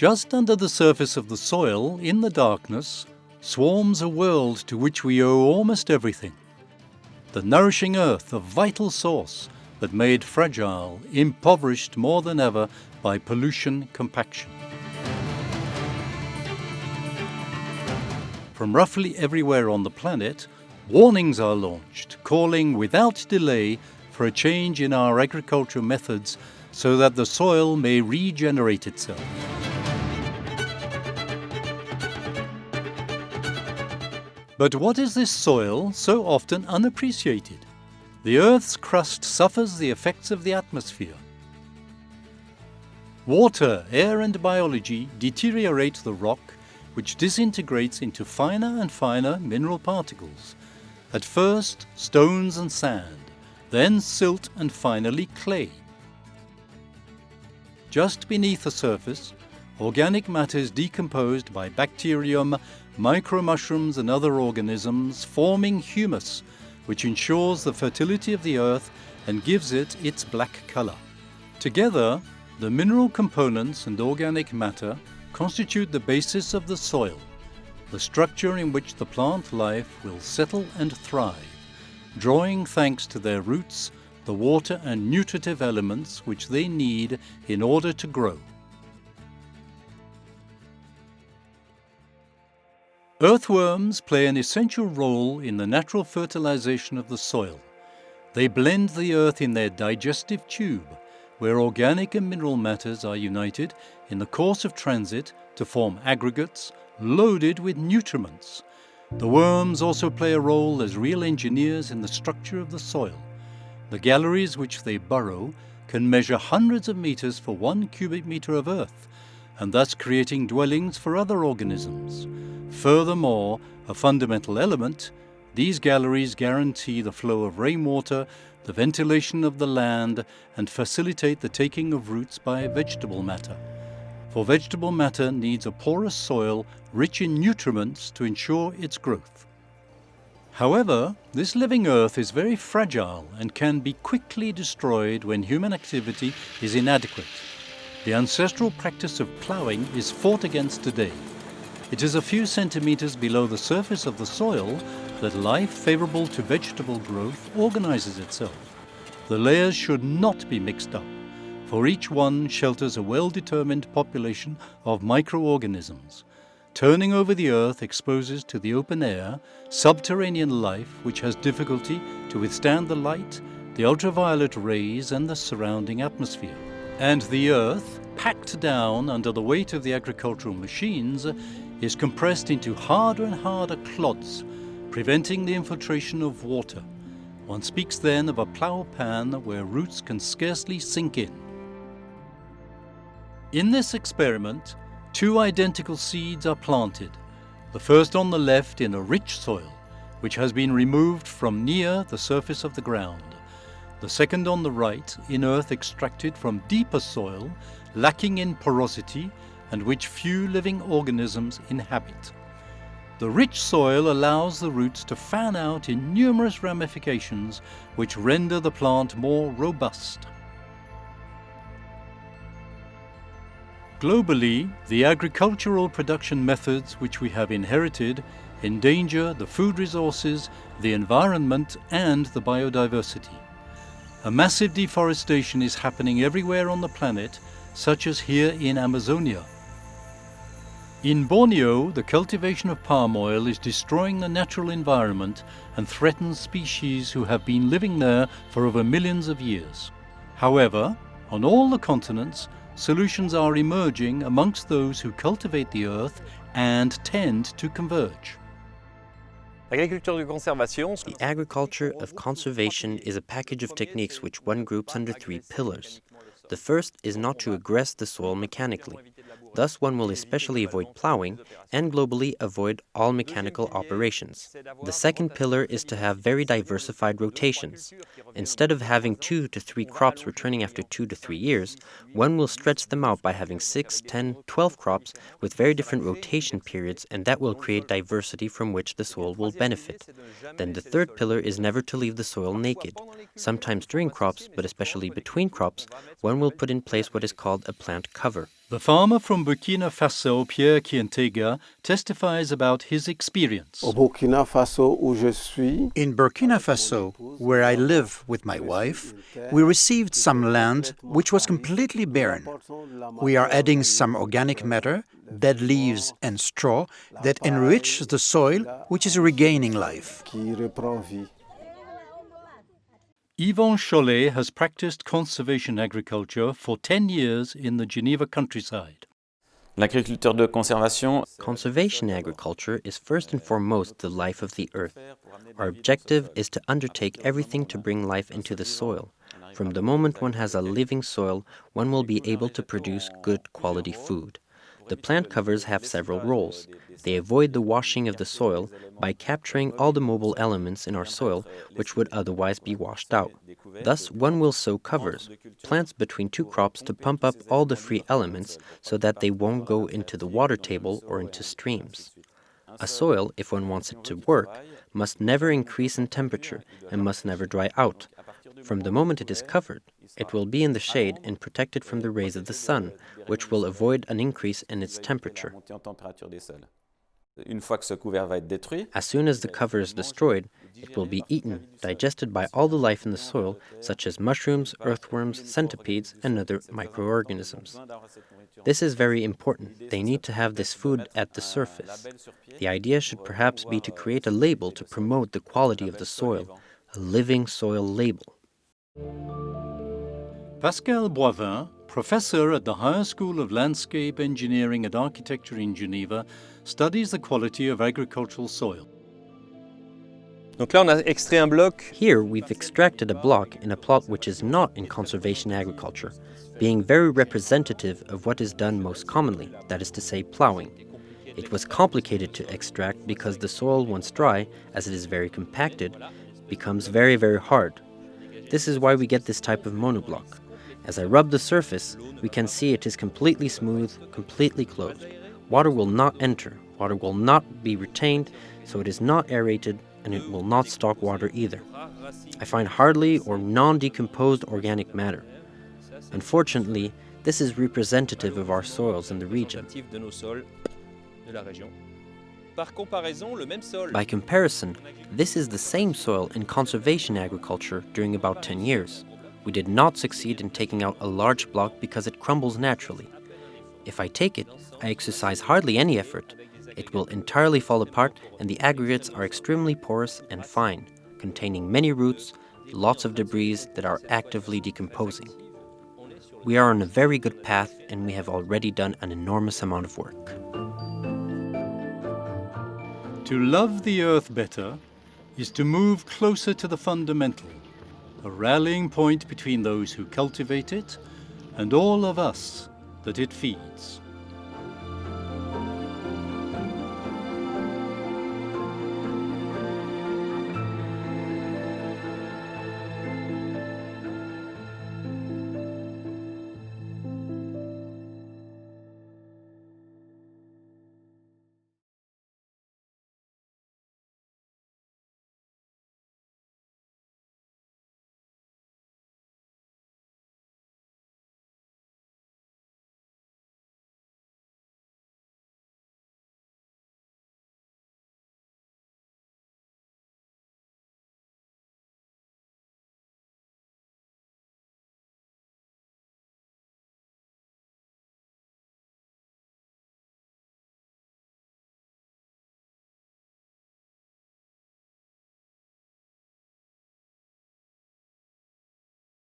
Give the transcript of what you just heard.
Just under the surface of the soil, in the darkness, swarms a world to which we owe almost everything. The nourishing earth, a vital source, but made fragile, impoverished more than ever by pollution compaction. From roughly everywhere on the planet, warnings are launched, calling without delay for a change in our agricultural methods so that the soil may regenerate itself. But what is this soil so often unappreciated? The Earth's crust suffers the effects of the atmosphere. Water, air and biology deteriorate the rock, which disintegrates into finer and finer mineral particles. At first, stones and sand, then silt and finally clay. Just beneath the surface, organic matter is decomposed by bacterium, micromushrooms and other organisms, forming humus, which ensures the fertility of the earth and gives it its black color. Together, the mineral components and organic matter constitute the basis of the soil, the structure in which the plant life will settle and thrive, drawing, thanks to their roots, the water and nutritive elements which they need in order to grow. Earthworms play an essential role in the natural fertilization of the soil. They blend the earth in their digestive tube, where organic and mineral matters are united in the course of transit to form aggregates loaded with nutriments. The worms also play a role as real engineers in the structure of the soil. The galleries which they burrow can measure hundreds of meters for 1 cubic meter of earth, and thus creating dwellings for other organisms. Furthermore, a fundamental element, these galleries guarantee the flow of rainwater, the ventilation of the land, and facilitate the taking of roots by vegetable matter. For vegetable matter needs a porous soil rich in nutriments to ensure its growth. However, this living earth is very fragile and can be quickly destroyed when human activity is inadequate. The ancestral practice of ploughing is fought against today. It is a few centimeters below the surface of the soil that life favorable to vegetable growth organizes itself. The layers should not be mixed up, for each one shelters a well-determined population of microorganisms. Turning over the earth exposes to the open air subterranean life which has difficulty to withstand the light, the ultraviolet rays and the surrounding atmosphere. And the earth, packed down under the weight of the agricultural machines, is compressed into harder and harder clods, preventing the infiltration of water. One speaks then of a plough pan where roots can scarcely sink in. In this experiment, 2 identical seeds are planted, the first on the left in a rich soil, which has been removed from near the surface of the ground. The second on the right in earth extracted from deeper soil, lacking in porosity, and which few living organisms inhabit. The rich soil allows the roots to fan out in numerous ramifications which render the plant more robust. Globally, the agricultural production methods which we have inherited endanger the food resources, the environment, and the biodiversity. A massive deforestation is happening everywhere on the planet, such as here in Amazonia. In Borneo, the cultivation of palm oil is destroying the natural environment and threatens species who have been living there for over millions of years. However, on all the continents, solutions are emerging amongst those who cultivate the earth and tend to converge. The agriculture of conservation is a package of techniques which one groups under 3 pillars. The first is not to aggress the soil mechanically. Thus, one will especially avoid ploughing and globally avoid all mechanical operations. The second pillar is to have very diversified rotations. Instead of having 2 to 3 crops returning after 2 to 3 years, one will stretch them out by having 6, 10, 12 crops with very different rotation periods, and that will create diversity from which the soil will benefit. Then the third pillar is never to leave the soil naked. Sometimes during crops, but especially between crops, one will put in place what is called a plant cover. The farmer from Burkina Faso, Pierre Kientega, testifies about his experience. Au Burkina Faso, où je suis, In Burkina Faso, where I live with my wife, we received some land which was completely barren. We are adding some organic matter, dead leaves and straw that enrich the soil, which is regaining life. qui reprend vie. Yvon Chollet has practiced conservation agriculture for 10 years in the Geneva countryside. L'agriculteur de conservation, Conservation agriculture is first and foremost the life of the earth. Our objective is to undertake everything to bring life into the soil. From the moment one has a living soil, one will be able to produce good quality food. The plant covers have several roles. They avoid the washing of the soil by capturing all the mobile elements in our soil which would otherwise be washed out. Thus, one will sow covers, plants between two crops to pump up all the free elements so that they won't go into the water table or into streams. A soil, if one wants it to work, must never increase in temperature and must never dry out. From the moment it is covered, it will be in the shade and protected from the rays of the sun, which will avoid an increase in its temperature. une fois que ce couvert va être détruit, As soon as the cover is destroyed, it will be eaten, digested by all the life in the soil, such as mushrooms, earthworms, centipedes, and other microorganisms. This is very important. They need to have this food at the surface. The idea should perhaps be to create a label to promote the quality of the soil, a living soil label. Pascal Boivin, professor at the Higher School of Landscape Engineering and Architecture in Geneva, studies the quality of agricultural soil. Donc là, on a extrait un bloc. Here, we've extracted a block in a plot which is not in conservation agriculture, being very representative of what is done most commonly, that is to say, plowing. It was complicated to extract because the soil, once dry, as it is very compacted, becomes very, very hard. This is why we get this type of monoblock. As I rub the surface, we can see it is completely smooth, completely closed. Water will not enter, water will not be retained, so it is not aerated, and it will not stock water either. I find hardly or non-decomposed organic matter. Unfortunately, this is representative of our soils in the region. By comparison, this is the same soil in conservation agriculture during about 10 years. We did not succeed in taking out a large block because it crumbles naturally. If I take it, I exercise hardly any effort. It will entirely fall apart, and the aggregates are extremely porous and fine, containing many roots, lots of debris that are actively decomposing. We are on a very good path, and we have already done an enormous amount of work. To love the earth better is to move closer to the fundamental, a rallying point between those who cultivate it and all of us that it feeds.